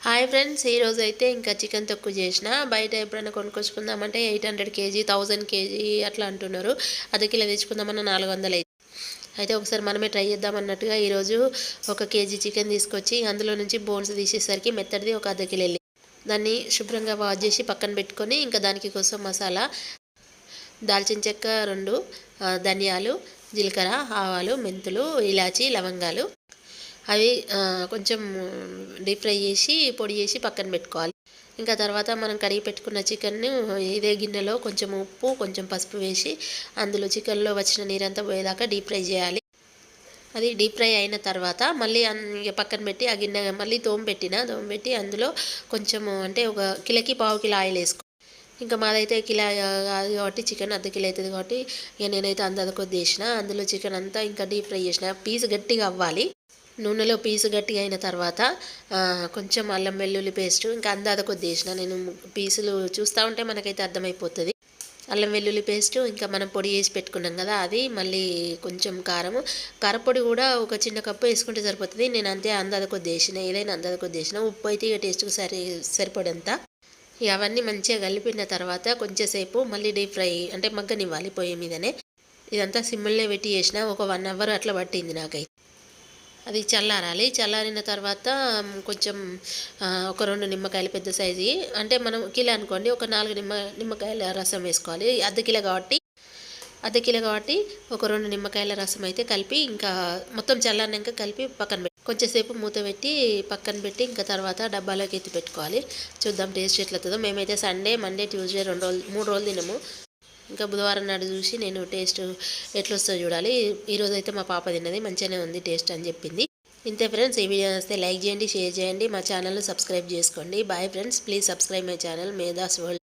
Hi friends, ఈరోజు అయితే ఇంకా చికెన్ తక్కువ చేసిన. బయట ఎప్పుడైనా కొనుక్కొచ్చుకుందామంటే 800 కేజీ 1000 కేజీ అట్లా అంటున్నారు. అర్ధ కిలో తెచ్చుకుందామన్న 400 అయితే ఒకసారి మనమే ట్రై చేద్దాం అన్నట్టుగా ఈరోజు 1 కేజీ చికెన్ తీసుకొచ్చి అందులో నుంచి బోన్స్ తీసేసరికి మెత్తడిది ఒక అర్ధ కిలో వెళ్ళి దాన్ని శుభ్రంగా వాష్ చేసి పక్కన పెట్టుకొని ఇంకా దానికి కోసం మసాలా దాల్చిన చెక్క 2, ధనియాలు, జీలకర్ర, ఆవాలు, మెంతులు, ఇలాచి, లవంగాలు అవి కొంచెం డీప్ ఫ్రై చేసి పొడి చేసి పక్కన పెట్టుకోవాలి. ఇంకా తర్వాత మనం కడిగి పెట్టుకున్న చికెన్ను ఇదే గిన్నెలో కొంచెం ఉప్పు, కొంచెం పసుపు వేసి అందులో చికెన్లో వచ్చిన నీరంతా పోయేదాకా డీప్ ఫ్రై చేయాలి. అది డీప్ ఫ్రై అయిన తర్వాత మళ్ళీ పక్కన పెట్టి ఆ గిన్నె మళ్ళీ తోమపెట్టి అందులో కొంచెము అంటే ఒక కిలోకి పావు కిలో ఆయిల్ వేసుకో. ఇంకా మాదైతే కిలో కాదు కాబట్టి చికెన్ అర్ధ కిలో అవుతుంది కాబట్టి ఇక నేనైతే అంత కొద్ది వేసిన. అందులో చికెన్ అంతా ఇంకా డీప్ ఫ్రై చేసిన. పీస్ గట్టిగా అవ్వాలి. నూనెలో పీసు గట్టిగా అయిన తర్వాత కొంచెం అల్లం వెల్లుల్లి పేస్ట్ ఇంకా అందాద కొద్ది వేసిన. నేను పీసులు చూస్తూ ఉంటే మనకైతే అర్థమైపోతుంది. అల్లం వెల్లుల్లి పేస్ట్ ఇంకా మనం పొడి వేసి పెట్టుకున్నాం కదా అది, మళ్ళీ కొంచెం కారపొడి కూడా ఒక చిన్న కప్పు వేసుకుంటే సరిపోతుంది. నేను అంతే అందాద కొద్ది వేసిన. ఏదైనా అందాద కొద్ది వేసిన. ఉప్పు అయితే ఇక టేస్ట్కి సరిపడంత. ఇక అవన్నీ మంచిగా కలిపిన తర్వాత కొంచెంసేపు మళ్ళీ డీప్ ఫ్రై అంటే మగ్గనివ్వాలి పొయ్యి మీదనే. ఇదంతా సిమ్ముల్నే పెట్టి చేసిన. ఒక 1 అవర్ అట్లా పట్టింది నాకైతే. అది చల్లారాలి. చల్లారిన తర్వాత కొంచెం ఒక 2 నిమ్మకాయలు పెద్ద సైజువి అంటే మనం కిలో అనుకోండి, ఒక 4 నిమ్మకాయల రసం వేసుకోవాలి. అర్ధ కిలో కాబట్టి ఒక 2 నిమ్మకాయల రసం అయితే కలిపి ఇంకా మొత్తం చల్లారినాక కలిపి పక్కన పెట్టి కొంచెంసేపు మూత పెట్టి పక్కన పెట్టి ఇంకా తర్వాత డబ్బాలోకి ఎత్తి పెట్టుకోవాలి. చూద్దాం టేస్ట్ ఎట్లవుతుందో. మేమైతే సండే, మండే, ట్యూస్డే 3 రోజులు తినము. ఇంకా బుధవారం నాడు చూసి నేను టేస్ట్ ఎట్లొస్తుందో చూడాలి. ఈరోజు అయితే మా పాప తిన్నది, మంచిగానే ఉంది టేస్ట్ అని చెప్పింది. ఇంతే ఫ్రెండ్స్, ఈ వీడియో వస్తే లైక్ చేయండి, షేర్ చేయండి, మా ఛానల్ని సబ్స్క్రైబ్ చేసుకోండి. Bye friends, please subscribe my channel Medha's world.